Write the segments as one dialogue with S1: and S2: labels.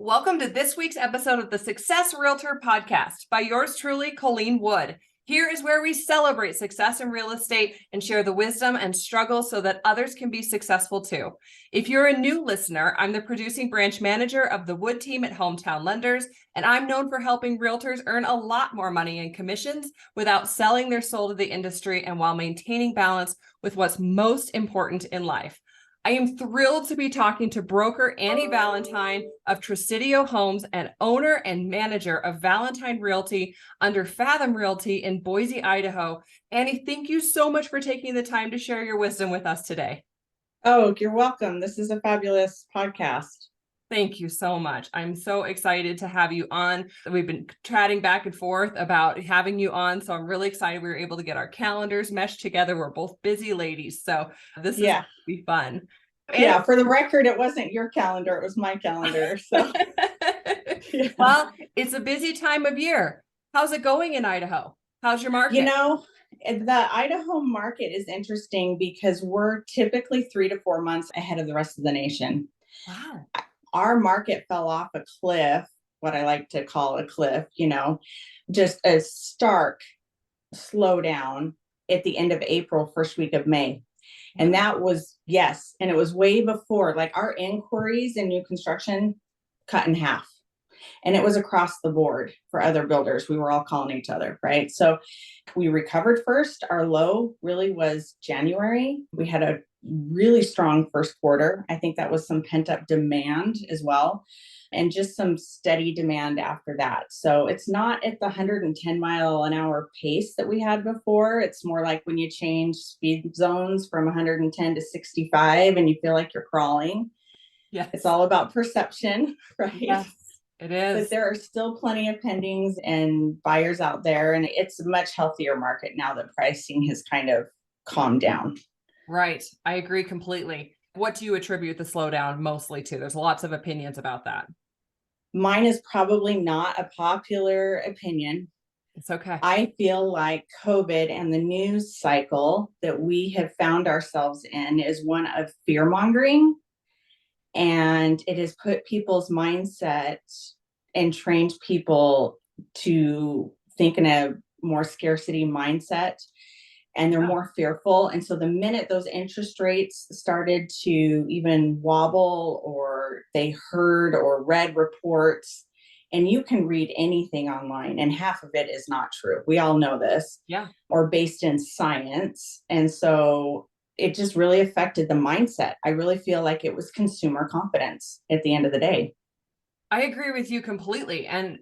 S1: Welcome to this week's episode of the Success Realtor Podcast by yours truly, Colleen Wood. Here is where we celebrate success in real estate and share the wisdom and struggles so that others can be successful too. If you're a new listener, I'm the producing branch manager of the Wood team at Hometown Lenders, and I'm known for helping realtors earn a lot more money in commissions without selling their soul to the industry and while maintaining balance with what's most important in life. I am thrilled to be talking to broker Annie Valentine of Tresidio Homes and owner and manager of Valentine Realty under Fathom Realty in Boise, Idaho. Annie, thank you so much for taking the time to share your wisdom with us today.
S2: Oh, you're welcome. This is a fabulous podcast.
S1: Thank you so much. I'm so excited to have you on. We've been chatting back and forth about having you on, so I'm really excited we were able to get our calendars meshed together. We're both busy ladies, so this is going to be fun.
S2: Yeah, for the record, it wasn't your calendar, it was my calendar. So
S1: Well, it's a busy time of year. How's it going in Idaho? How's your market?
S2: You know, the Idaho market is interesting because we're typically 3 to 4 months ahead of the rest of the nation.
S1: Wow.
S2: Our market fell off a cliff, what I like to call a cliff, just a stark slowdown at the end of April, first week of May. And that was, yes. And it was way before, like our inquiries in new construction cut in half. And it was across the board for other builders. We were all calling each other, right? So we recovered first. Our low really was January. We had a really strong first quarter. I think that was some pent up demand as well, and just some steady demand after that. So it's not at the 110-mile-an-hour pace that we had before. It's more like when you change speed zones from 110 to 65 and you feel like you're crawling.
S1: Yeah,
S2: it's all about perception, right?
S1: Yes, it is.
S2: But there are still plenty of pendings and buyers out there, and it's a much healthier market now that pricing has kind of calmed down.
S1: Right. I agree completely. What do you attribute the slowdown mostly to? There's lots of opinions about that.
S2: Mine is probably not a popular opinion.
S1: It's okay.
S2: I feel like COVID and the news cycle that we have found ourselves in is one of fear mongering. And it has put people's mindset and trained people to think in a more scarcity mindset. And they're more fearful. And so the minute those interest rates started to even wobble, or they heard or read reports, and you can read anything online and half of it is not true. We all know this.
S1: Yeah.
S2: Or based in science. And so it just really affected the mindset. I really feel like it was consumer confidence at the end of the day.
S1: I agree with you completely. And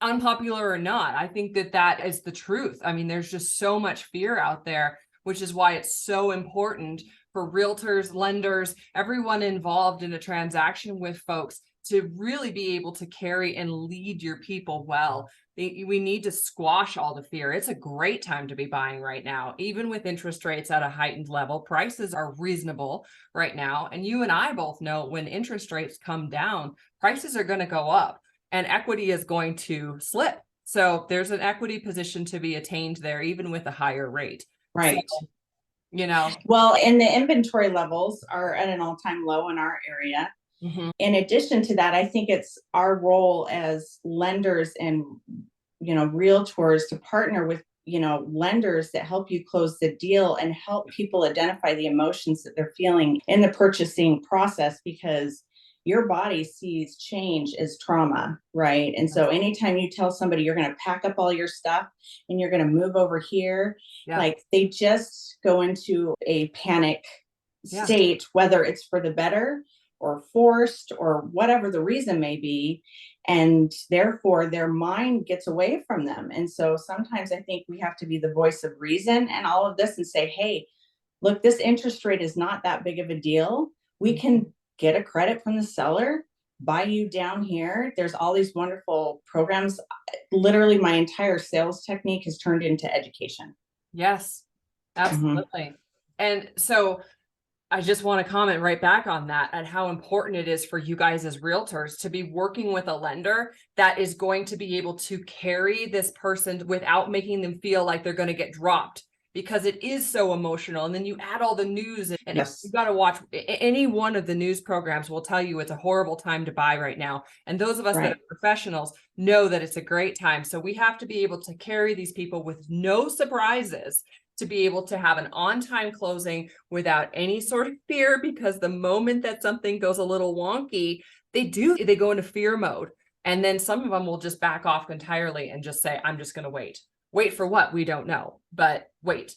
S1: unpopular or not, I think that is the truth. I mean, there's just so much fear out there, which is why it's so important for realtors, lenders, everyone involved in a transaction with folks to really be able to carry and lead your people well. We need to squash all the fear. It's a great time to be buying right now. Even with interest rates at a heightened level, prices are reasonable right now. And you and I both know when interest rates come down, prices are going to go up. And equity is going to slip. So there's an equity position to be attained there, even with a higher rate.
S2: Right.
S1: So,
S2: Well, and the inventory levels are at an all-time low in our area. Mm-hmm. In addition to that, I think it's our role as lenders and, realtors to partner with, lenders that help you close the deal and help people identify the emotions that they're feeling in the purchasing process, because your body sees change as trauma, right? And so anytime you tell somebody you're going to pack up all your stuff and you're going to move over here, like they just go into a panic state, whether it's for the better or forced or whatever the reason may be. And therefore their mind gets away from them. And so sometimes I think we have to be the voice of reason and all of this and say, hey, look, this interest rate is not that big of a deal. We can get a credit from the seller, buy you down here. There's all these wonderful programs. Literally, my entire sales technique has turned into education.
S1: Yes, absolutely. Mm-hmm. And so I just want to comment right back on that and how important it is for you guys as realtors to be working with a lender that is going to be able to carry this person without making them feel like they're going to get dropped because it is so emotional. And then you add all the news, and
S2: Yes.
S1: you got to watch any one of the news programs will tell you it's a horrible time to buy right now. And those of us that are professionals know that it's a great time. So we have to be able to carry these people with no surprises, to be able to have an on-time closing without any sort of fear, because the moment that something goes a little wonky, they go into fear mode. And then some of them will just back off entirely and just say, I'm just going to wait. Wait for what? We don't know, but wait.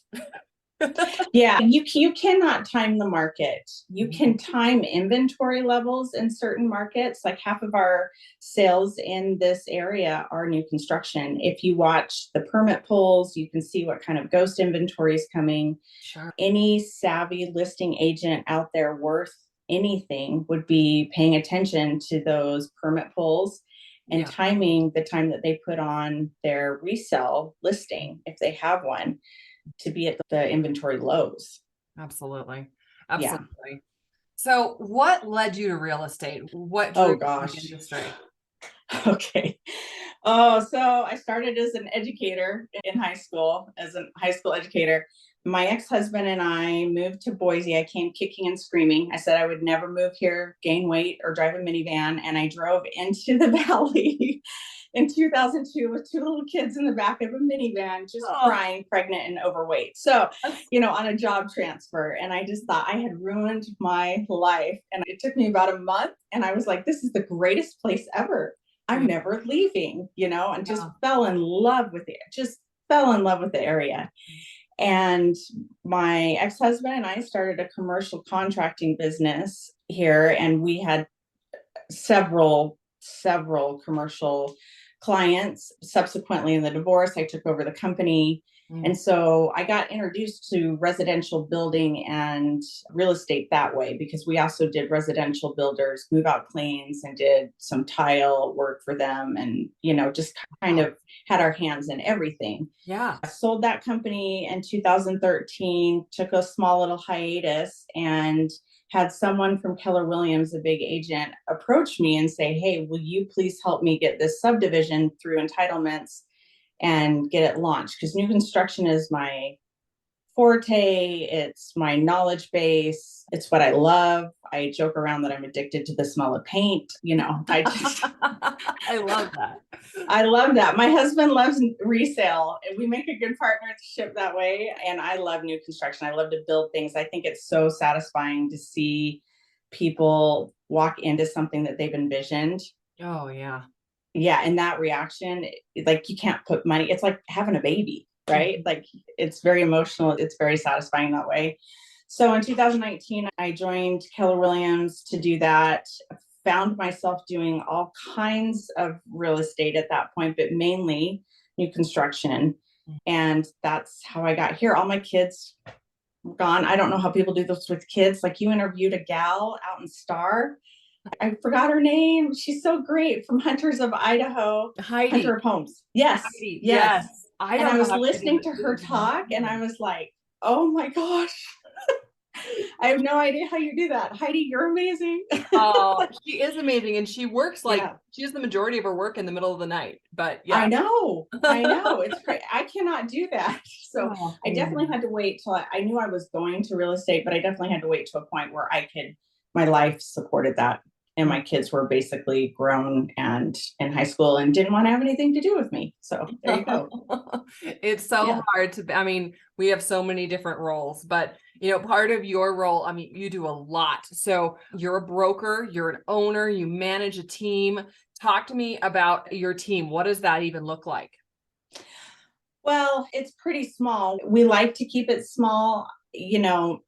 S2: Yeah, you cannot time the market. You can time inventory levels in certain markets. Like half of our sales in this area are new construction. If you watch the permit polls, you can see what kind of ghost inventory is coming.
S1: Sure.
S2: Any savvy listing agent out there worth anything would be paying attention to those permit polls and timing the time that they put on their resale listing, if they have one, to be at the inventory lows.
S1: Absolutely.
S2: Yeah.
S1: So what led you to real estate? What drew you to the industry?
S2: Okay. Oh, so I started as an educator in high school, as a high school educator. My ex-husband and I moved to Boise. I came kicking and screaming. I said I would never move here, gain weight, or drive a minivan. And I drove into the valley in 2002 with two little kids in the back of a minivan, just crying, pregnant and overweight. So, on a job transfer. And I just thought I had ruined my life. And it took me about a month. And I was like, this is the greatest place ever. I'm never leaving, and just fell in love with it. Just fell in love with the area. And my ex-husband and I started a commercial contracting business here, and we had several commercial clients. Subsequently, in the divorce, I took over the company. And so I got introduced to residential building and real estate that way, because we also did residential builders, move out cleans, and did some tile work for them, and, just kind of had our hands in everything.
S1: Yeah.
S2: I sold that company in 2013, took a small little hiatus, and had someone from Keller Williams, a big agent, approach me and say, hey, will you please help me get this subdivision through entitlements and get it launched? Because new construction is my forte. It's my knowledge base. It's what I love. I joke around that I'm addicted to the smell of paint.
S1: I love that.
S2: I love that. My husband loves resale, and we make a good partnership that way. And I love new construction. I love to build things. I think it's so satisfying to see people walk into something that they've envisioned.
S1: Oh, yeah.
S2: Yeah. And that reaction, like, you can't put money. It's like having a baby, right? Like, it's very emotional. It's very satisfying that way. So in 2019, I joined Keller Williams to do that. Found myself doing all kinds of real estate at that point, but mainly new construction. And that's how I got here. All my kids were gone. I don't know how people do this with kids. Like, you interviewed a gal out in Star. I forgot her name. She's so great, from Hunters of Idaho.
S1: Heidi.
S2: Hunter of Homes. Yes.
S1: Heidi. Yes.
S2: I was listening to her talk, and I was like, oh my gosh. I have no idea how you do that. Heidi, you're amazing.
S1: Oh, she is amazing. And she works she does the majority of her work in the middle of the night. But yeah.
S2: I know. It's great. I cannot do that. So I definitely had to wait till I knew I was going to real estate, but I definitely had to wait to a point where my life supported that. And my kids were basically grown and in high school and didn't want to have anything to do with me. So there you go.
S1: It's so hard to, we have so many different roles, but part of your role, you do a lot. So you're a broker, you're an owner, you manage a team. Talk to me about your team. What does that even look like?
S2: Well, it's pretty small. We like to keep it small. How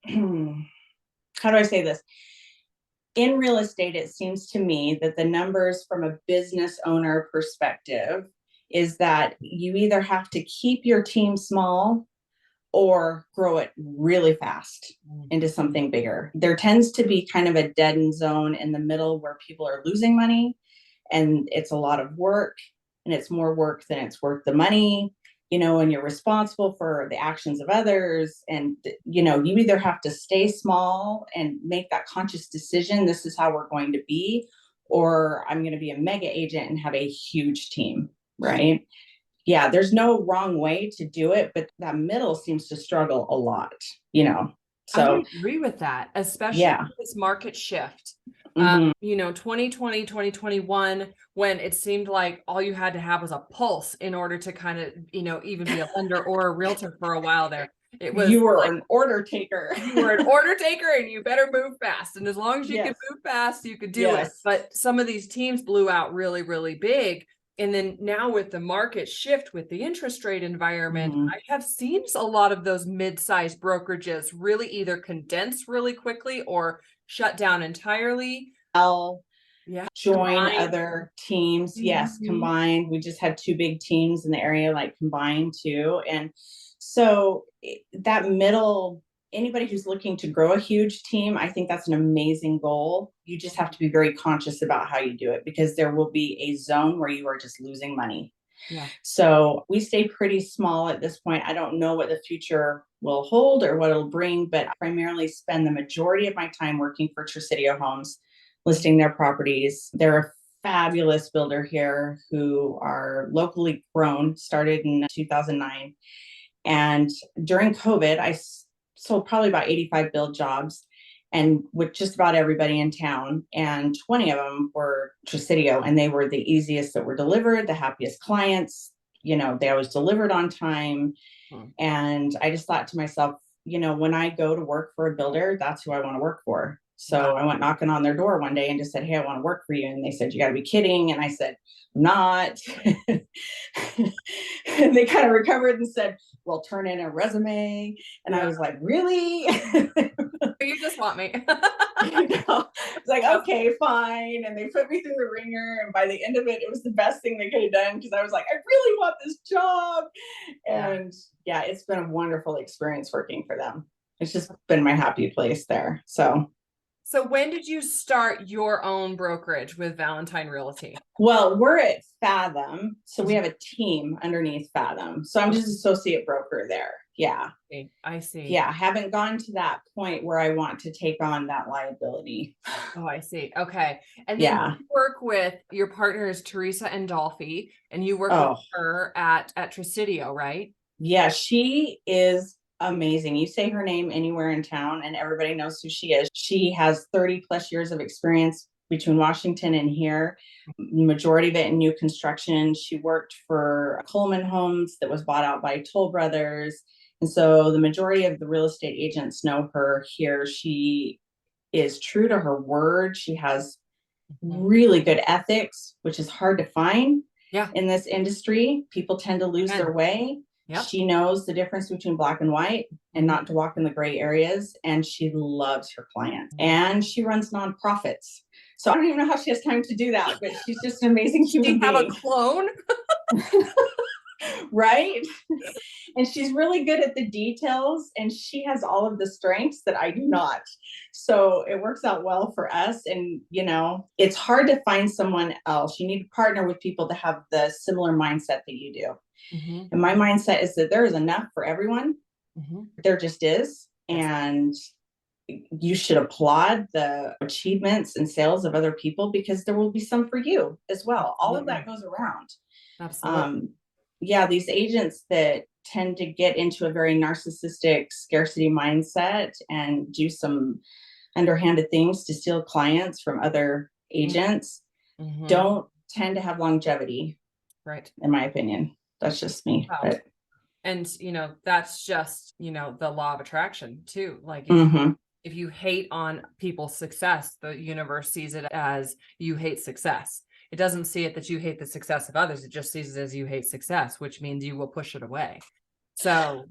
S2: do I say this? In real estate, it seems to me that the numbers from a business owner perspective is that you either have to keep your team small or grow it really fast into something bigger. There tends to be kind of a dead end zone in the middle where people are losing money, and it's a lot of work, and it's more work than it's worth the money. And you're responsible for the actions of others. And, you either have to stay small and make that conscious decision, this is how we're going to be, or I'm going to be a mega agent and have a huge team, right? yeah, there's no wrong way to do it, but that middle seems to struggle a lot, you know.
S1: I
S2: So
S1: would agree with that, especially
S2: yeah.
S1: with this market shift.
S2: Mhm.
S1: 2020, 2021, when it seemed like all you had to have was a pulse in order to kind of, even be a lender or a realtor for a while there. It was
S2: You were
S1: like
S2: an order taker.
S1: you were an order taker and you better move fast. And as long as you could
S2: Yes.
S1: move fast, you could do it.
S2: Yes.
S1: But some of these teams blew out really, really big. And then now with the market shift with the interest rate environment,
S2: Mhm.
S1: I have seen a lot of those mid-sized brokerages really either condense really quickly or shut down entirely.
S2: I'll
S1: Yeah.
S2: join
S1: Combine.
S2: other teams. Yes,
S1: Mhm.
S2: combined. We just had two big teams in the area, like combined too. And so that middle, anybody who's looking to grow a huge team, I think that's an amazing goal. You just have to be very conscious about how you do it, because there will be a zone where you are just losing money.
S1: Yeah.
S2: So we stay pretty small at this point. I don't know what the future will hold or what it'll bring, but I primarily spend the majority of my time working for Tresidio Homes, listing their properties. They're a fabulous builder here who are locally grown, started in 2009. And during COVID, sold probably about 85 build jobs and with just about everybody in town. And 20 of them were Tresidio, and they were the easiest that were delivered, the happiest clients. They always delivered on time.
S1: Hmm.
S2: And I just thought to myself, when I go to work for a builder, that's who I want to work for. So
S1: Wow.
S2: I went knocking on their door one day and just said, "Hey, I want to work for you." And they said, "You got to be kidding." And I said, "Not." And they kind of recovered and said, "Well, turn in a resume." And I
S1: Yeah.
S2: was like, "Really?"
S1: You just want me.
S2: It's like, okay, fine. And they put me through the ringer. And by the end of it, it was the best thing they could have done, because I was like, I really want this job.
S1: Yeah.
S2: And yeah, it's been a wonderful experience working for them. It's just been my happy place there.
S1: So when did you start your own brokerage with Valentine Realty?
S2: Well, we're at Fathom. So we have a team underneath Fathom. So I'm just associate broker there. Yeah.
S1: I see.
S2: Yeah. I haven't gone to that point where I want to take on that liability.
S1: Oh, I see. Okay. And then
S2: Yeah.
S1: you work with your partner is Teresa and Dolphy, and you work with
S2: Oh,
S1: her at Tresidio, right?
S2: yeah. She is amazing. You say her name anywhere in town and everybody knows who she is. She has 30 plus years of experience between Washington and here, majority of it in new construction. She worked for Coleman Homes that was bought out by Toll Brothers. And so the majority of the real estate agents know her here. She is true to her word. She has really good ethics, which is hard to find
S1: Yeah.
S2: in this industry. People tend to lose their way.
S1: Yep.
S2: She knows the difference between black and white and not to walk in the gray areas. And she loves her clients, and she runs nonprofits. So I don't even know how she has time to do that, but she's just an amazing human
S1: Do you have a
S2: being.
S1: clone?
S2: Right? And she's really good at the details, and she has all of the strengths that I do not. So it works out well for us. And, it's hard to find someone else. You need to partner with people that have the similar mindset that you do. And my mindset is that there is enough for everyone. There just is.
S1: Yes.
S2: And you should applaud the achievements and sales of other people, because there will be some for you as well. All of that goes around.
S1: Absolutely.
S2: Yeah, these agents that tend to get into a very narcissistic scarcity mindset and do some underhanded things to steal clients from other agents don't tend to have longevity.
S1: Right.
S2: In my opinion. That's just me.
S1: Wow.
S2: But
S1: And that's just the law of attraction too. Like if you hate on people's success, the universe sees it as you hate success. It doesn't see it that you hate the success of others. It just sees it as you hate success, which means you will push it away. So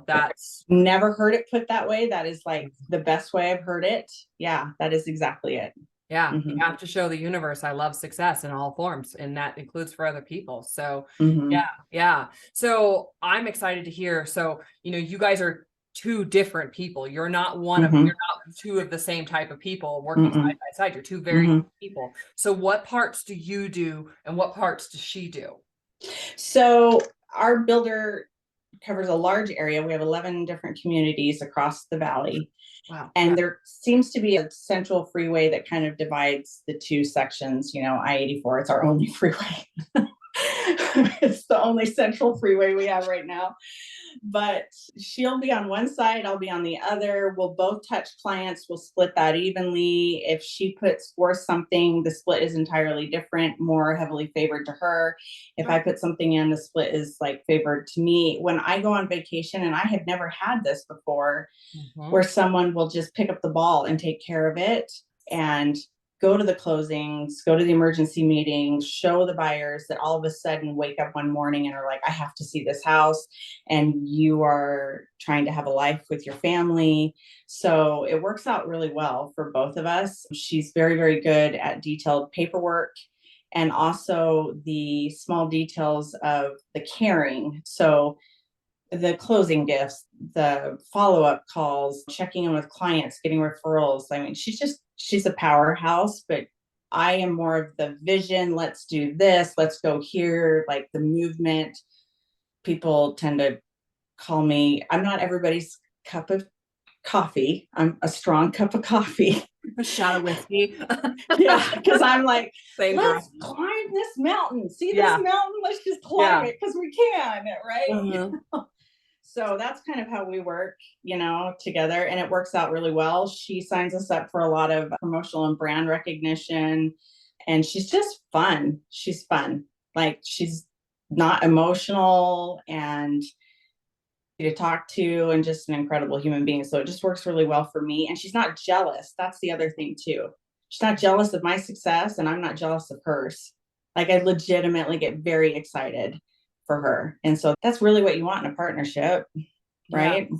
S1: that's
S2: never heard it put that way. That is like the best way I've heard it. Yeah, that is exactly it.
S1: Yeah, you have to show the universe I love success in all forms, and that includes for other people. So yeah. So I'm excited to hear. So, you guys are two different people. You're not you're not two of the same type of people working side by side. You're two very different people. So what parts do you do and what parts does she do?
S2: So our builder covers a large area. We have 11 different communities across the valley.
S1: Wow.
S2: And there seems to be a central freeway that kind of divides the two sections. I-84, it's our only freeway. It's the only central freeway we have right now. But she'll be on one side, I'll be on the other. We'll both touch clients. We'll split that evenly. If she puts forth something, the split is entirely different, more heavily favored to her. If I put something in, the split is like favored to me. When I go on vacation, and I have never had this before, where someone will just pick up the ball and take care of it and go to the closings, go to the emergency meetings, show the buyers that all of a sudden wake up one morning and are like, I have to see this house. And you are trying to have a life with your family. So it works out really well for both of us. She's very, very good at detailed paperwork and also the small details of the caring. So the closing gifts, the follow-up calls, checking in with clients, getting referrals. I mean, she's a powerhouse, but I am more of the vision. Let's do this. Let's go here. Like the movement. People tend to call me, I'm not everybody's cup of coffee. I'm a strong cup of coffee.
S1: A shot of whiskey.
S2: Yeah, because I'm like, let's
S1: Girl.
S2: climb this mountain. See this mountain? Let's just climb it because we can, right? So that's kind of how we work, together. And it works out really well. She signs us up for a lot of promotional and brand recognition. And she's just fun. She's fun. Like she's not emotional and to talk to and just an incredible human being. So it just works really well for me. And she's not jealous. That's the other thing too. She's not jealous of my success and I'm not jealous of hers. Like I legitimately get very excited for her. And so that's really what you want in a partnership, right?
S1: Yeah.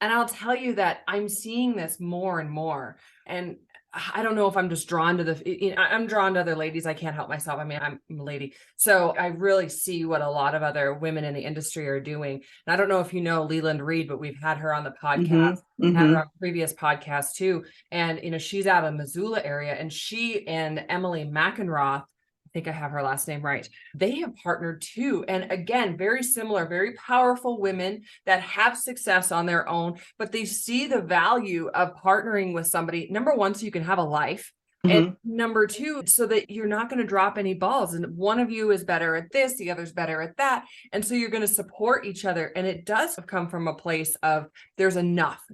S1: And I'll tell you that I'm seeing this more and more. And I don't know if I'm just drawn to I'm drawn to other ladies. I can't help myself. I mean, I'm a lady. So I really see what a lot of other women in the industry are doing. And I don't know if you know Leland Reed, but we've had her on the podcast, had her on previous podcasts too. And, she's out of Missoula area and she and Emily McEnroth, I think I have her last name right. They have partnered too. And again, very similar, very powerful women that have success on their own, but they see the value of partnering with somebody. Number one, so you can have a life. And number two, so that you're not going to drop any balls. And one of you is better at this, the other's better at that. And so you're going to support each other. And it does come from a place of there's enough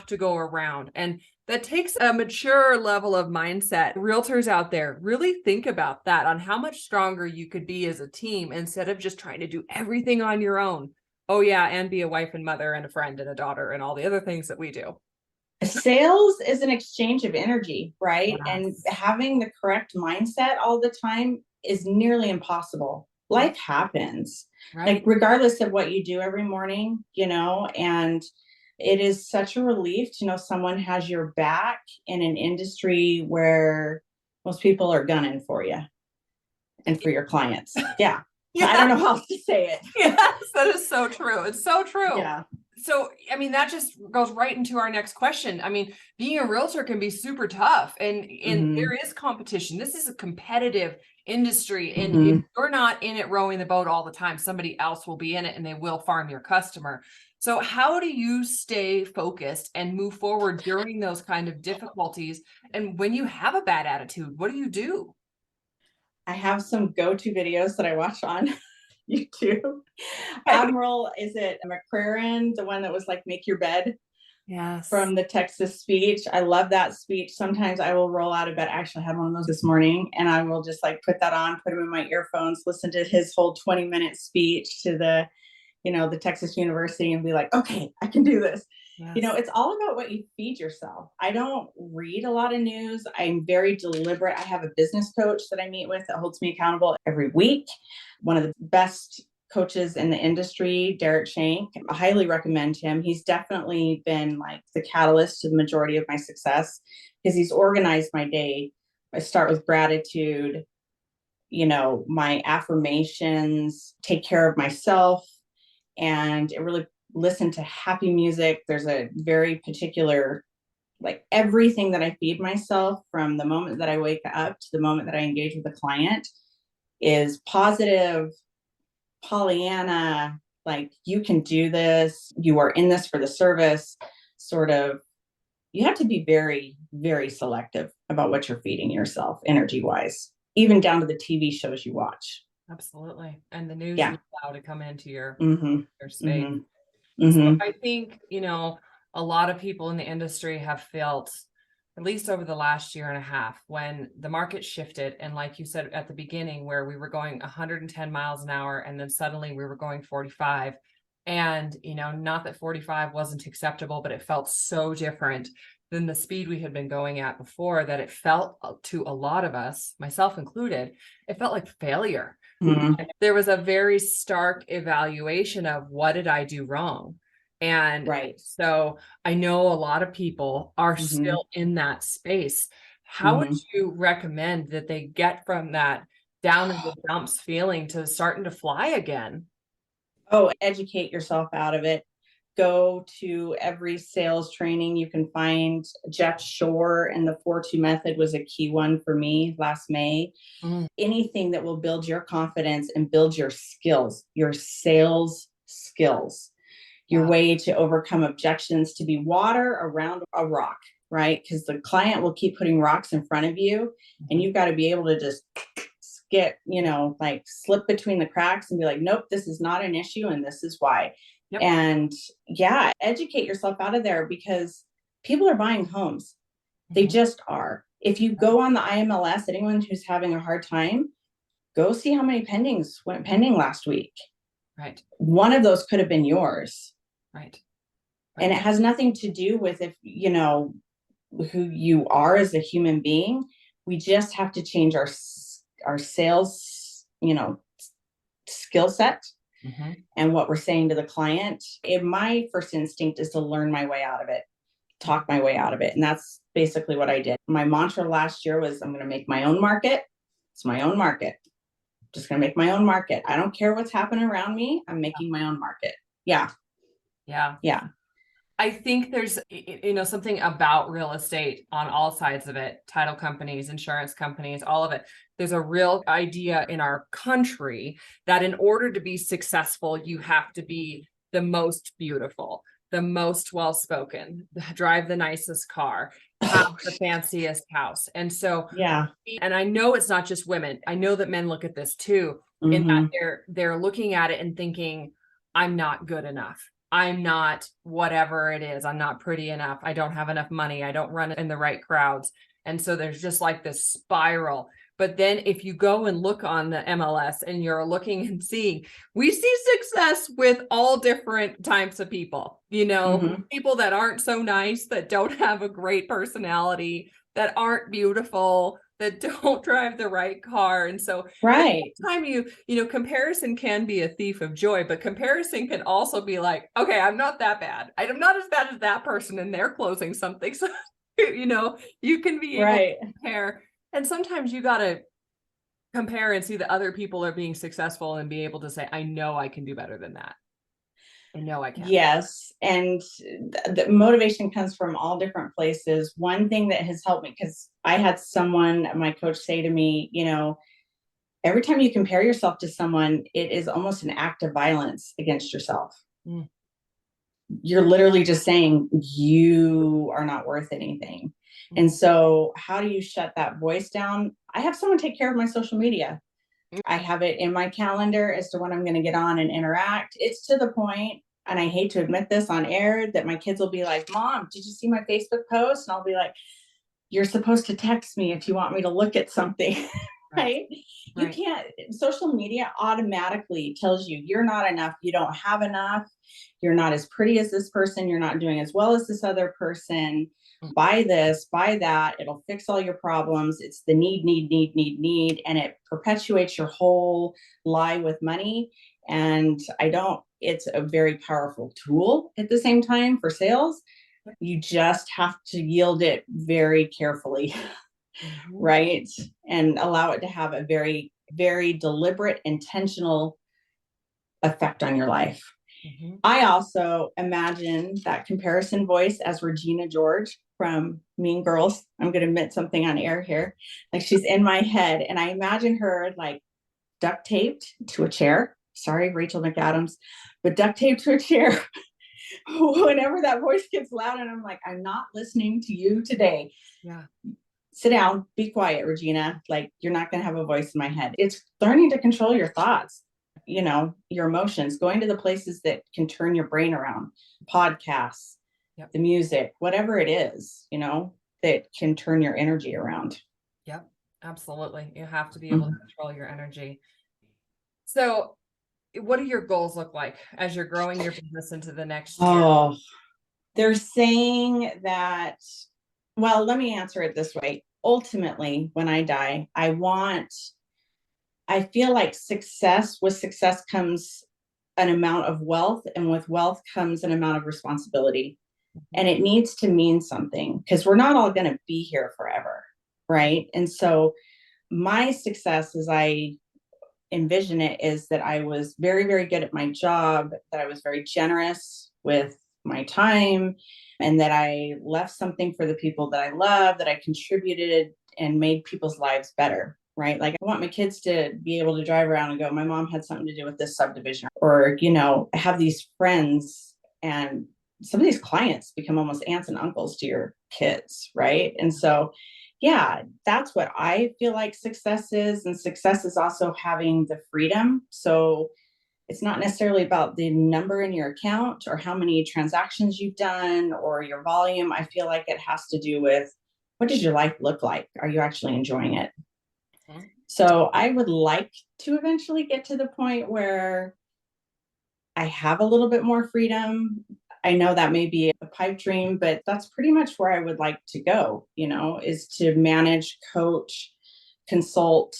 S1: to go around. And that takes a mature level of mindset. Realtors out there, really think about that on how much stronger you could be as a team instead of just trying to do everything on your own. Oh yeah, and be a wife and mother and a friend and a daughter and all the other things that we do.
S2: Sales is an exchange of energy, right?
S1: Yes.
S2: And having the correct mindset all the time is nearly impossible. Life happens, like regardless of what you do every morning, and it is such a relief to know someone has your back in an industry where most people are gunning for you and for your clients. Yeah. I don't know how else to say it.
S1: Yes, that is so true. It's so true.
S2: Yeah.
S1: So, I mean, that just goes right into our next question. I mean, being a realtor can be super tough and there is competition. This is a competitive industry. And if you're not in it rowing the boat all the time, somebody else will be in it and they will farm your customer. So how do you stay focused and move forward during those kind of difficulties? And when you have a bad attitude, what do you do?
S2: I have some go-to videos that I watch on YouTube. Admiral, is it McCraren, the one that was like, make your bed?
S1: Yes.
S2: From the Texas speech. I love that speech. Sometimes I will roll out of bed. I actually had one of those this morning and I will just like put that on, put them in my earphones, listen to his whole 20-minute speech to the Texas University and be like, okay, I can do this. Yes. It's all about what you feed yourself. I don't read a lot of news. I'm very deliberate. I have a business coach that I meet with that holds me accountable every week. One of the best coaches in the industry, Derek Shank. I highly recommend him. He's definitely been like the catalyst to the majority of my success because he's organized my day. I start with gratitude, my affirmations, take care of myself, and it really listen to happy music. There's a very particular, like everything that I feed myself from the moment that I wake up to the moment that I engage with a client is positive, Pollyanna, like you can do this, you are in this for the service, sort of. You have to be very, very selective about what you're feeding yourself energy wise, even down to the TV shows you watch.
S1: Absolutely. And the news
S2: Yeah.
S1: is allowed to come into your
S2: Mm-hmm.
S1: space. So
S2: Mm-hmm.
S1: I think, a lot of people in the industry have felt, at least over the last year and a half, when the market shifted. And like you said at the beginning, where we were going 110 miles an hour, and then suddenly we were going 45. And, not that 45 wasn't acceptable, but it felt so different than the speed we had been going at before, that it felt to a lot of us, myself included, it felt like failure.
S2: Mm-hmm.
S1: There was a very stark evaluation of, what did I do wrong? And
S2: Right.
S1: so I know a lot of people are
S2: Mm-hmm.
S1: still in that space. How would
S2: Mm-hmm.
S1: you recommend that they get from that down in the dumps feeling to starting to fly again?
S2: Oh, educate yourself out of it. Go to every sales training you can find. Jeff Shore and the 4-2 method was a key one for me last May.
S1: Mm.
S2: Anything that will build your confidence and build your skills, your sales skills, your way to overcome objections, to be water around a rock, right? Because the client will keep putting rocks in front of you, and you've got to be able to just get, like slip between the cracks and be like, nope, this is not an issue, and this is why.
S1: Yep.
S2: And yeah, educate yourself out of there, because people are buying homes. They just are. If you go on the IMLS, anyone who's having a hard time, go see how many pendings went pending last week.
S1: Right.
S2: One of those could have been yours.
S1: Right.
S2: And it has nothing to do with who you are as a human being. We just have to change our sales, skill set and what we're saying to the client. My first instinct is to learn my way out of it, talk my way out of it. And that's basically what I did. My mantra last year was, I'm going to make my own market. It's my own market. Just going to make my own market. I don't care what's happening around me. I'm making my own market. Yeah.
S1: Yeah.
S2: Yeah.
S1: I think there's, something about real estate on all sides of it, title companies, insurance companies, all of it. There's a real idea in our country that in order to be successful, you have to be the most beautiful, the most well-spoken, drive the nicest car, have the fanciest house. And so,
S2: yeah.
S1: And I know it's not just women. I know that men look at this too, in that they're looking at it and thinking, I'm not good enough. I'm not whatever it is. I'm not pretty enough. I don't have enough money. I don't run in the right crowds. And so there's just like this spiral. But then if you go and look on the MLS and you're looking and seeing, we see success with all different types of people, people that aren't so nice, that don't have a great personality, that aren't beautiful, that don't drive the right car. And so
S2: right.
S1: time comparison can be a thief of joy, but comparison can also be like, okay, I'm not that bad. I'm not as bad as that person, and they're closing something. So, you can be able to compare. And sometimes you got to compare and see that other people are being successful and be able to say, I know I can do better than that. I know I can.
S2: Yes. And the motivation comes from all different places. One thing that has helped me, because I had my coach say to me, every time you compare yourself to someone, it is almost an act of violence against yourself. You're literally just saying you are not worth anything. And so how do you shut that voice down? I have someone take care of my social media. I have it in my calendar as to when I'm going to get on and interact. It's to the point, and I hate to admit this on air, that my kids will be like, Mom, did you see my Facebook post? And I'll be like, you're supposed to text me if you want me to look at something. Right? You can't, social media automatically tells you you're not enough. You don't have enough. You're not as pretty as this person. You're not doing as well as this other person. Buy this, buy that. It'll fix all your problems. It's the need. And it perpetuates your whole lie with money. And it's a very powerful tool at the same time for sales. You just have to yield it very carefully. Right? And allow it to have a very, very deliberate, intentional effect on your life. I also imagine that comparison voice as Regina George from Mean Girls. I'm going to admit something on air here. Like, she's in my head, and I imagine her like duct taped to a chair. Sorry, Rachel McAdams, but duct taped to a chair. Whenever that voice gets loud, and I'm like, I'm not listening to you today.
S1: Yeah.
S2: sit down, be quiet, Regina. Like, you're not going to have a voice in my head. It's learning to control your thoughts, your emotions, going to the places that can turn your brain around, podcasts,
S1: Yep.
S2: the music, whatever it is, that can turn your energy around.
S1: Yep, absolutely. You have to be able to control your energy. So what do your goals look like as you're growing your business into the next year?
S2: Oh, they're saying that, well, let me answer it this way. Ultimately, when I die, I feel like with success comes an amount of wealth, and with wealth comes an amount of responsibility. And it needs to mean something, because we're not all going to be here forever. Right. And so my success, as I envision it, is that I was very, very good at my job, that I was very generous with my time, and that I left something for the people that I love, that I contributed and made people's lives better. Right. Like, I want my kids to be able to drive around and go, my mom had something to do with this subdivision, or, have these friends, and some of these clients become almost aunts and uncles to your kids. Right. And so, yeah, that's what I feel like success is. And success is also having the freedom. So it's not necessarily about the number in your account or how many transactions you've done or your volume. I feel like it has to do with, what does your life look like? Are you actually enjoying it? Mm-hmm. So I would like to eventually get to the point where I have a little bit more freedom. I know that may be a pipe dream, but that's pretty much where I would like to go, is to manage, coach, consult,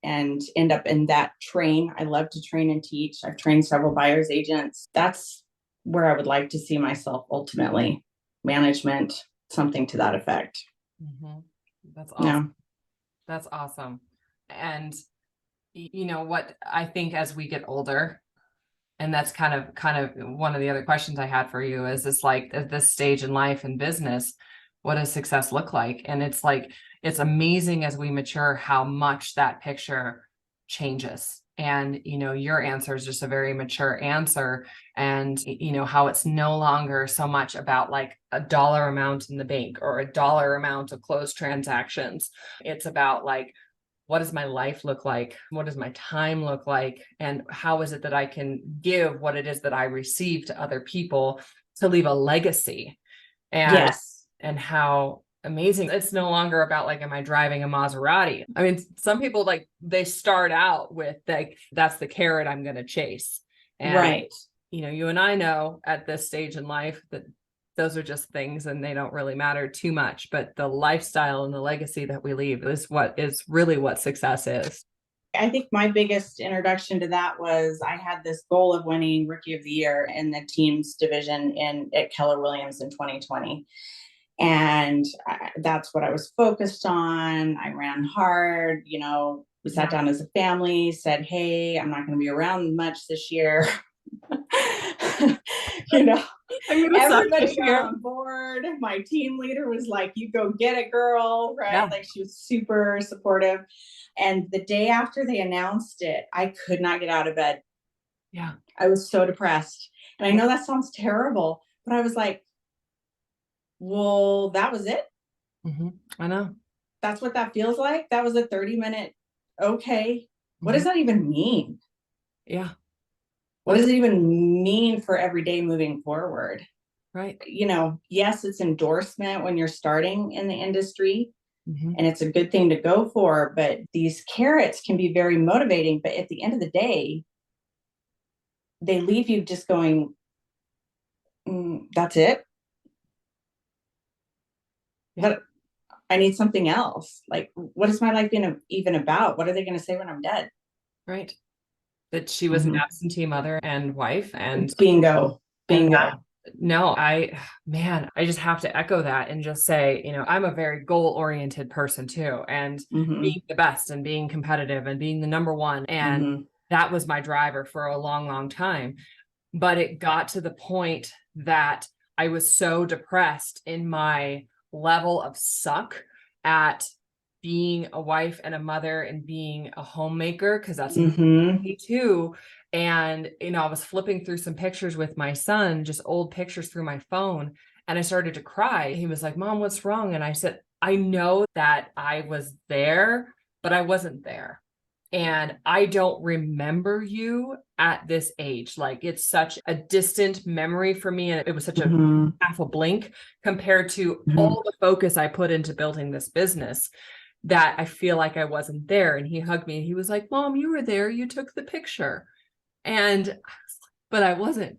S2: and end up in that train. I love to train and teach. I've trained several buyer's agents. That's where I would like to see myself ultimately. Management, something to that effect.
S1: Mm-hmm. That's awesome. Yeah. That's awesome. And what I think, as we get older, and that's kind of one of the other questions I had for you, is this, like, at this stage in life and business, what does success look like? And it's like, it's amazing as we mature how much that picture changes. And, your answer is just a very mature answer. And, how it's no longer so much about like a dollar amount in the bank or a dollar amount of closed transactions. It's about, like, what does my life look like? What does my time look like? And how is it that I can give what it is that I receive to other people to leave a legacy? And yes. And how amazing. It's no longer about, like, am I driving a Maserati? I mean, some people, like, they start out with, like, that's the carrot I'm going to chase. And, right. You and I know at this stage in life that those are just things and they don't really matter too much, but the lifestyle and the legacy that we leave is really what success is. I think my biggest introduction to that was, I had this goal of winning Rookie of the Year in the teams division at Keller Williams in 2020. And that's what I was focused on. I ran hard, we sat down as a family, said, hey, I'm not going to be around much this year. Everybody got on board. My team leader was like, you go get it, girl. Right. Yeah. Like, she was super supportive. And the day after they announced it, I could not get out of bed. Yeah. I was so depressed. And I know that sounds terrible, but I was like, well, that was it. Mm-hmm. I know. That's what that feels like. That was a 30-minute. Okay. Mm-hmm. What does that even mean? Yeah. What does it even mean for every day moving forward? Right. Yes, it's endorsement when you're starting in the industry. Mm-hmm. And it's a good thing to go for, but these carrots can be very motivating. But at the end of the day, they leave you just going, that's it. But I need something else. Like, what is my life even about? What are they going to say when I'm dead? Right. That she was an absentee mother and wife, and bingo. No, I just have to echo that and just say, I'm a very goal-oriented person too, and being the best and being competitive and being the number one. And that was my driver for a long, long time. But it got to the point that I was so depressed in my level of suck at being a wife and a mother and being a homemaker, because that's me too. And, I was flipping through some pictures with my son, just old pictures through my phone, and I started to cry. He was like, Mom, what's wrong? And I said, I know that I was there, but I wasn't there. And I don't remember you at this age. Like, it's such a distant memory for me. And it was such a half a blink compared to all the focus I put into building this business that I feel like I wasn't there. And he hugged me and he was like, Mom, you were there. You took the picture. And, but I wasn't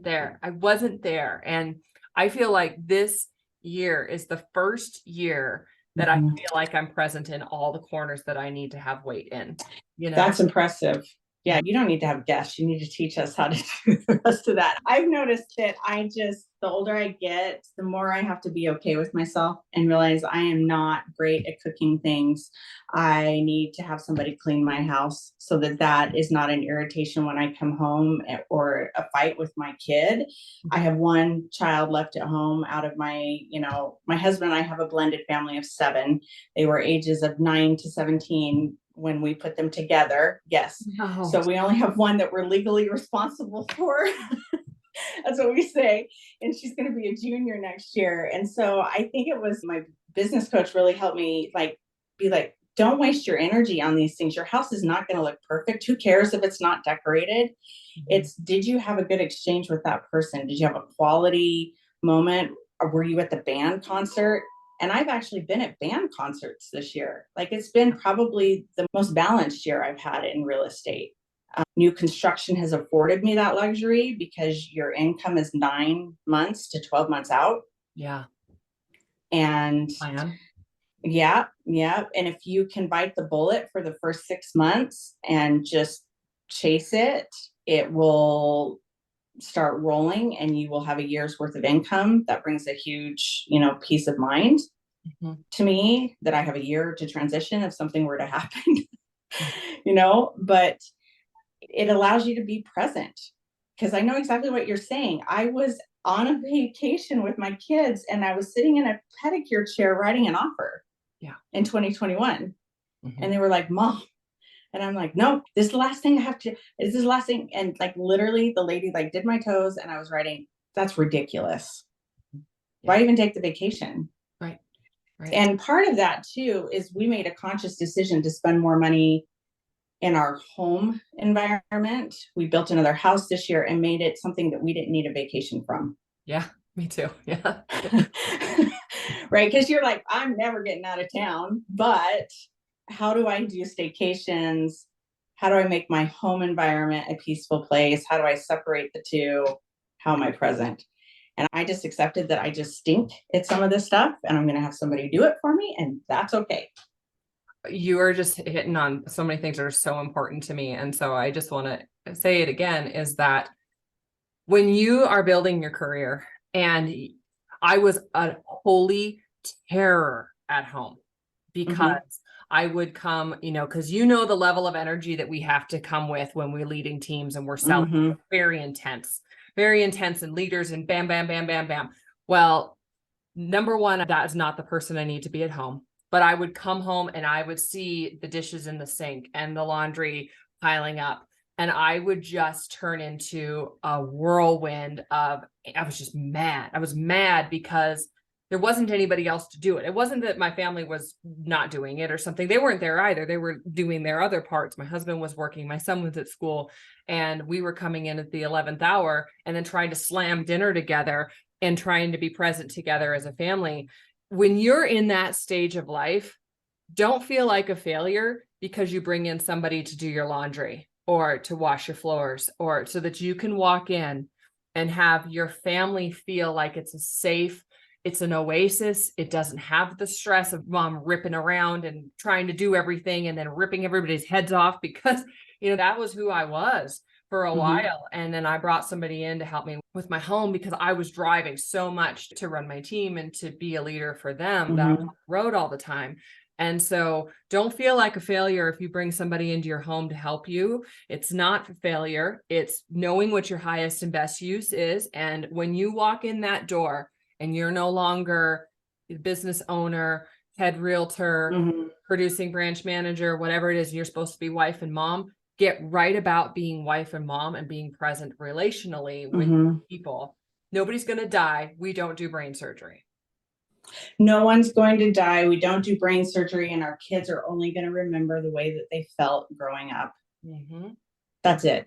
S1: there. I wasn't there. And I feel like this year is the first year that I feel like I'm present in all the corners that I need to have weight in.
S2: That's impressive. Yeah, you don't need to have guests. You need to teach us how to do the rest of that. I've noticed that the older I get, the more I have to be okay with myself and realize I am not great at cooking things. I need to have somebody clean my house so that is not an irritation when I come home or a fight with my kid. I have one child left at home out of my husband and I have a blended family of 7. They were ages of 9 to 17 when we put them together. Yes. Oh. So we only have one that we're legally responsible for. That's what we say. And she's going to be a junior next year. And so I think it was my business coach really helped me be like, don't waste your energy on these things. Your house is not going to look perfect. Who cares if it's not decorated? It's, did you have a good exchange with that person? Did you have a quality moment? Or were you at the band concert? And I've actually been at band concerts this year. Like, it's been probably the most balanced year I've had in real estate. New construction has afforded me that luxury because your income is 9 months to 12 months out.
S1: Yeah.
S2: And yeah. And if you can bite the bullet for the first 6 months and just chase it, it will start rolling and you will have a year's worth of income. That brings a huge, peace of mind to me that I have a year to transition if something were to happen, but it allows you to be present, because I know exactly what you're saying. I was on a vacation with my kids and I was sitting in a pedicure chair writing an offer in 2021. And they were like, Mom. And I'm like, no, this is the last thing this is the last thing. And literally the lady did my toes and I was writing, that's ridiculous. Why even take the vacation? Right. And part of that too, is we made a conscious decision to spend more money in our home environment. We built another house this year and made it something that we didn't need a vacation from.
S1: Yeah, me too. Yeah.
S2: Right. Because you're like, I'm never getting out of town, but how do I do staycations? How do I make my home environment a peaceful place? How do I separate the two? How am I present? And I just accepted that I just stink at some of this stuff and I'm going to have somebody do it for me. And that's okay.
S1: You are just hitting on so many things that are so important to me. And so I just want to say it again, is that when you are building your career, and I was a holy terror at home because I would come, because the level of energy that we have to come with when we're leading teams and we're selling, very intense and leaders and bam, bam, bam, bam, bam. Well, number one, that is not the person I need to be at home. But I would come home and I would see the dishes in the sink and the laundry piling up. And I would just turn into a whirlwind I was just mad. I was mad because there wasn't anybody else to do it. It wasn't that my family was not doing it or something. They weren't there either. They were doing their other parts. My husband was working. My son was at school. And we were coming in at the 11th hour and then trying to slam dinner together and trying to be present together as a family. When you're in that stage of life, don't feel like a failure because you bring in somebody to do your laundry or to wash your floors, or so that you can walk in and have your family feel like it's it's an oasis. It doesn't have the stress of mom ripping around and trying to do everything and then ripping everybody's heads off, because, that was who I was for a while. And then I brought somebody in to help me with my home because I was driving so much to run my team and to be a leader for them that I was on the road all the time. And so don't feel like a failure if you bring somebody into your home to help you. It's not failure. It's knowing what your highest and best use is. And when you walk in that door and you're no longer the business owner, head realtor, producing branch manager, whatever it is, you're supposed to be wife and mom, get right about being wife and mom and being present relationally with people. Nobody's going to die. We don't do brain surgery.
S2: No one's going to die. We don't do brain surgery, and our kids are only going to remember the way that they felt growing up.
S1: Mm-hmm.
S2: That's it.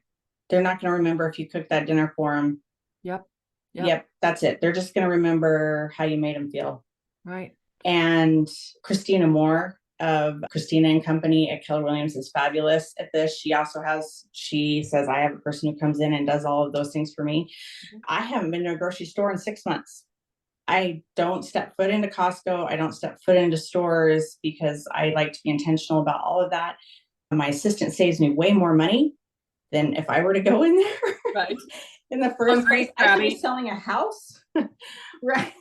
S2: They're not going to remember if you cooked that dinner for them.
S1: Yep.
S2: Yep, that's it. They're just going to remember how you made them feel.
S1: Right.
S2: And Christina Moore of Christina and Company at Keller Williams is fabulous at this. She says, I have a person who comes in and does all of those things for me. Mm-hmm. I haven't been to a grocery store in 6 months. I don't step foot into Costco. I don't step foot into stores because I like to be intentional about all of that. My assistant saves me way more money than if I were to go in there.
S1: Right.
S2: In the first place, I should be selling a house. Right.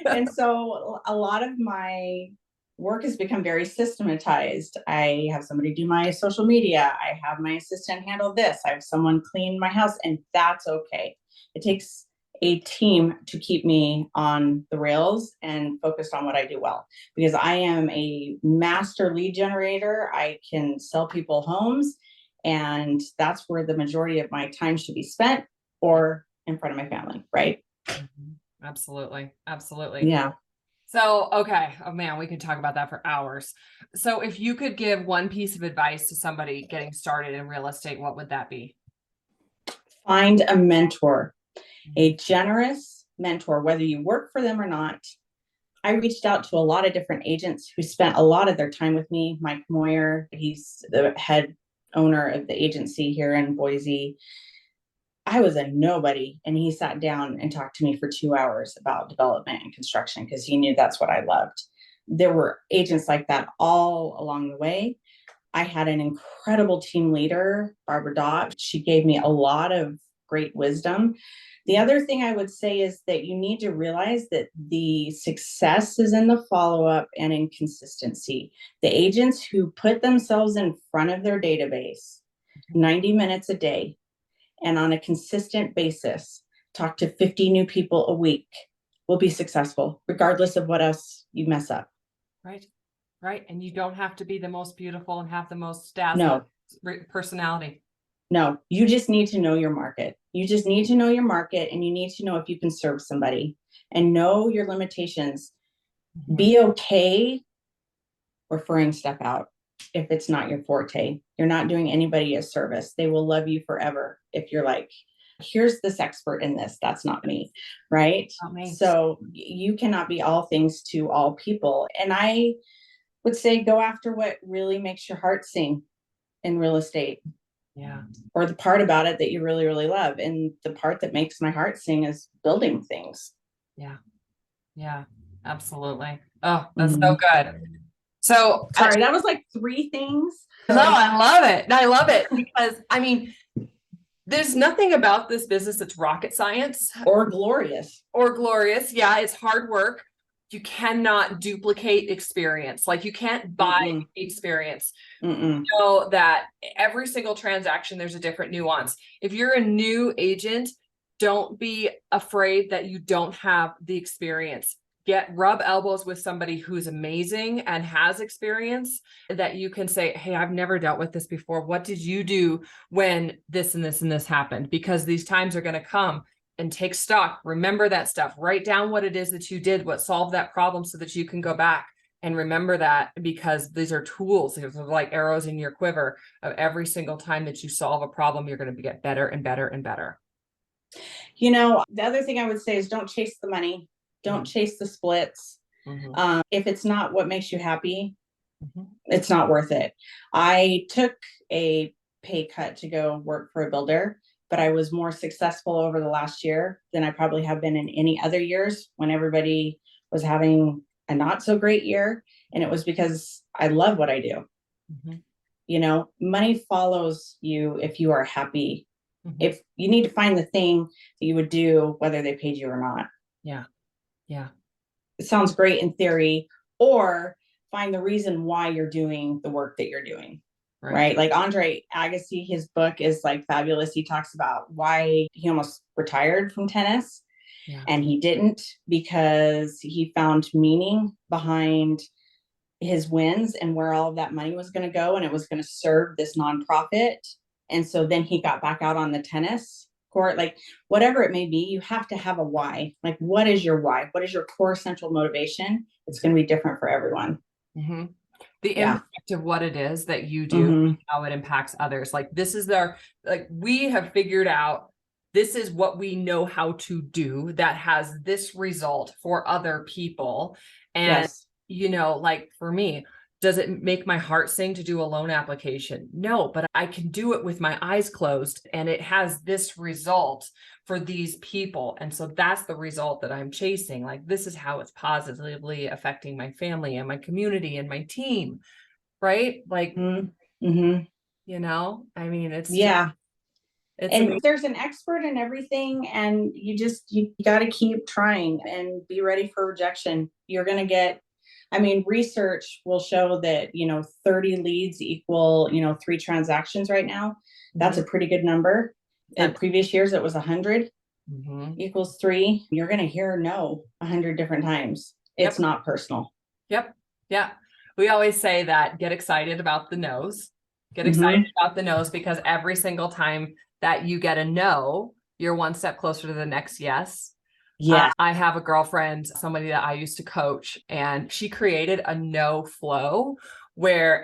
S2: And so a lot of my work has become very systematized. I have somebody do my social media. I have my assistant handle this. I have someone clean my house, and that's okay. It takes a team to keep me on the rails and focused on what I do well, because I am a master lead generator. I can sell people homes, and that's where the majority of my time should be spent, or in front of my family. Right.
S1: Mm-hmm. Absolutely. Absolutely.
S2: Yeah.
S1: So, okay. Oh man, we could talk about that for hours. So if you could give one piece of advice to somebody getting started in real estate, what would that be?
S2: Find a mentor, a generous mentor, whether you work for them or not. I reached out to a lot of different agents who spent a lot of their time with me. Mike Moyer, he's the head owner of the agency here in Boise. I was a nobody, and he sat down and talked to me for 2 hours about development and construction because he knew that's what I loved. There were agents like that all along the way. I had an incredible team leader, Barbara Dott. She gave me a lot of great wisdom. The other thing I would say is that you need to realize that the success is in the follow-up and in consistency. The agents who put themselves in front of their database 90 minutes a day and on a consistent basis, talk to 50 new people a week, will be successful, regardless of what else you mess up.
S1: Right. Right. And you don't have to be the most beautiful and have the most dazzling personality.
S2: No, you just need to know your market. You just need to know your market, and you need to know if you can serve somebody and know your limitations. Mm-hmm. Be okay referring stuff out if it's not your forte. You're not doing anybody a service. They will love you forever if you're like, here's this expert in this. That's not me, right? Not me. So you cannot be all things to all people. And I would say go after what really makes your heart sing in real estate.
S1: Yeah.
S2: Or the part about it that you really, really love. And the part that makes my heart sing is building things.
S1: Yeah. Yeah, absolutely. Oh, that's so good. So
S2: sorry, that was like 3 things.
S1: No, I love it. I love it because I mean, there's nothing about this business that's rocket science
S2: or glorious.
S1: Yeah, it's hard work. You cannot duplicate experience. Like you can't buy experience. You know that every single transaction, there's a different nuance. If you're a new agent, don't be afraid that you don't have the experience. Rub elbows with somebody who's amazing and has experience that you can say, hey, I've never dealt with this before. What did you do when this and this and this happened? Because these times are going to come. And take stock. Remember that stuff. Write down what it is that you did, what solved that problem, so that you can go back and remember that, because these are tools. These are like arrows in your quiver of every single time that you solve a problem, you're going to get better and better and better.
S2: You know, the other thing I would say is don't chase the money. Don't chase the splits. If it's not what makes you happy, it's not worth it. I took a pay cut to go work for a builder, but I was more successful over the last year than I probably have been in any other years when everybody was having a not so great year. And it was because I love what I do. You know, money follows you if you are happy. If you need to find the thing that you would do, whether they paid you or not.
S1: Yeah. Yeah.
S2: It sounds great in theory, or find the reason why you're doing the work that you're doing. Right. Like Andre Agassi, his book is like fabulous. He talks about why he almost retired from tennis. Yeah. And he didn't, because he found meaning behind his wins and where all of that money was going to go. And it was going to serve this nonprofit. And so then he got back out on the tennis court, like whatever it may be, you have to have a why. Like, what is your why? What is your core central motivation? It's going to be different for everyone.
S1: Mm-hmm. The
S2: Yeah.
S1: impact of what it is that you do, how it impacts others. Like this is we have figured out this is what we know how to do that has this result for other people. And,
S2: Yes.
S1: like for me, does it make my heart sing to do a loan application? No, but I can do it with my eyes closed and it has this result for these people. And so that's the result that I'm chasing. Like this is how it's positively affecting my family and my community and my team. Right? Like,
S2: Mm-hmm.
S1: I mean, it's
S2: Yeah.
S1: it's
S2: And
S1: amazing.
S2: there's an expert in everything, and you got to keep trying and be ready for rejection. You're going to get, I mean, research will show that, 30 leads equal, 3 transactions right now. That's a pretty good number. In previous years, it was 100 equals 3. You're going to hear no 100 different times. It's not personal.
S1: Yep. Yeah. We always say that get excited about the no's. Get excited about the no's because every single time that you get a no, you're one step closer to the next yes.
S2: Yes.
S1: I have a girlfriend, somebody that I used to coach, and she created a no flow where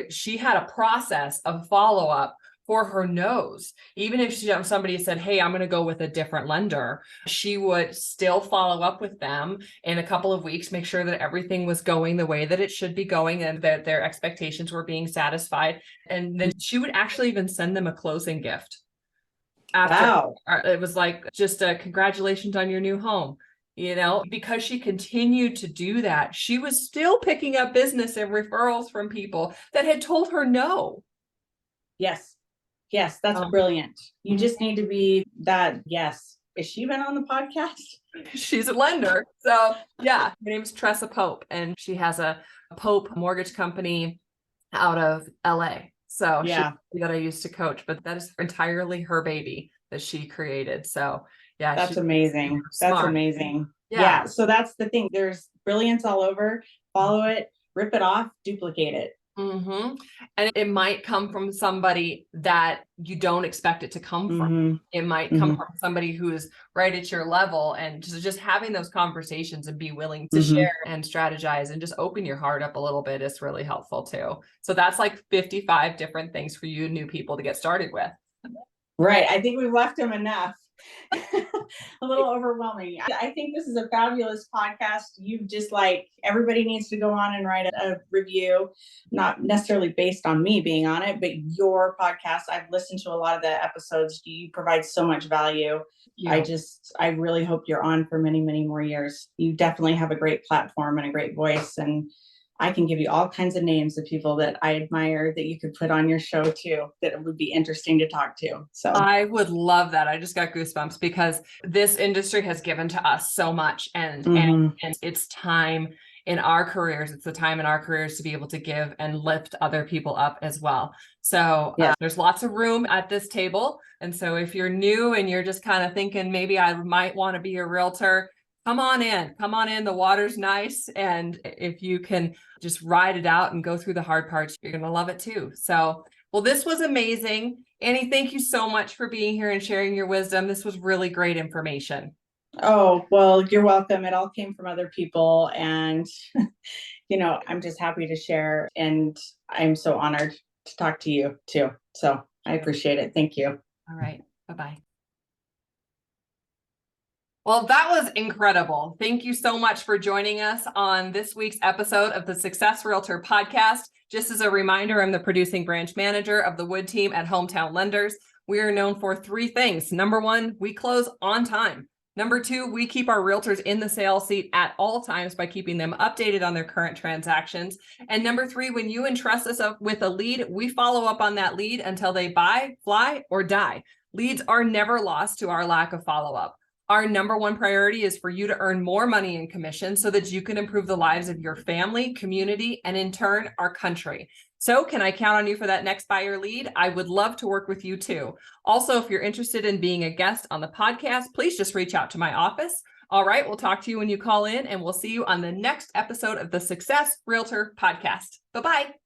S1: she had a process of follow up for her no's. Even if somebody said, hey, I'm going to go with a different lender, she would still follow up with them in a couple of weeks, make sure that everything was going the way that it should be going and that their expectations were being satisfied. And then she would actually even send them a closing gift. After it was like just a congratulations on your new home, because she continued to do that, she was still picking up business and referrals from people that had told her no.
S2: Yes, that's brilliant. You just need to be that. Yes. Has she been on the podcast?
S1: She's a lender. So yeah, her name's Tressa Pope, and she has a Pope mortgage company out of LA. So
S2: yeah,
S1: that I used to coach, but that is entirely her baby that she created. So yeah,
S2: that's amazing. That's amazing.
S1: Yeah.
S2: So that's the thing. There's brilliance all over. Follow it, rip it off, duplicate it.
S1: And it might come from somebody that you don't expect it to come from. It might come from somebody who is right at your level, and just having those conversations and be willing to share and strategize and just open your heart up a little bit is really helpful too. So that's like 55 different things for you new people to get started with.
S2: Right. I think we've left them enough. A little overwhelming. I think this is a fabulous podcast. You've just everybody needs to go on and write a review, not necessarily based on me being on it, but your podcast. I've listened to a lot of the episodes. You provide so much value. I really hope you're on for many, many more years. You definitely have a great platform and a great voice, and I can give you all kinds of names of people that I admire that you could put on your show too, that would be interesting to talk to. So
S1: I would love that. I just got goosebumps because this industry has given to us so much, and it's time in our careers. It's the time in our careers to be able to give and lift other people up as well. So there's lots of room at this table. And so if you're new and you're just kind of thinking, maybe I might want to be a realtor, come on in. The water's nice. And if you can just ride it out and go through the hard parts, you're going to love it too. So, well, this was amazing. Annie, thank you so much for being here and sharing your wisdom. This was really great information.
S2: Oh, well, you're welcome. It all came from other people. And, I'm just happy to share. And I'm so honored to talk to you too. So I appreciate it. Thank you.
S1: All right. Bye-bye. Well, that was incredible. Thank you so much for joining us on this week's episode of the Success Realtor podcast. Just as a reminder, I'm the producing branch manager of the Wood team at Hometown Lenders. We are known for 3 things. Number 1, we close on time. Number 2, we keep our realtors in the sales seat at all times by keeping them updated on their current transactions. And number 3, when you entrust us with a lead, we follow up on that lead until they buy, fly, or die. Leads are never lost to our lack of follow-up. Our number 1 priority is for you to earn more money in commission so that you can improve the lives of your family, community, and in turn, our country. So can I count on you for that next buyer lead? I would love to work with you too. Also, if you're interested in being a guest on the podcast, please just reach out to my office. All right, we'll talk to you when you call in, and we'll see you on the next episode of the Success Realtor podcast. Bye-bye.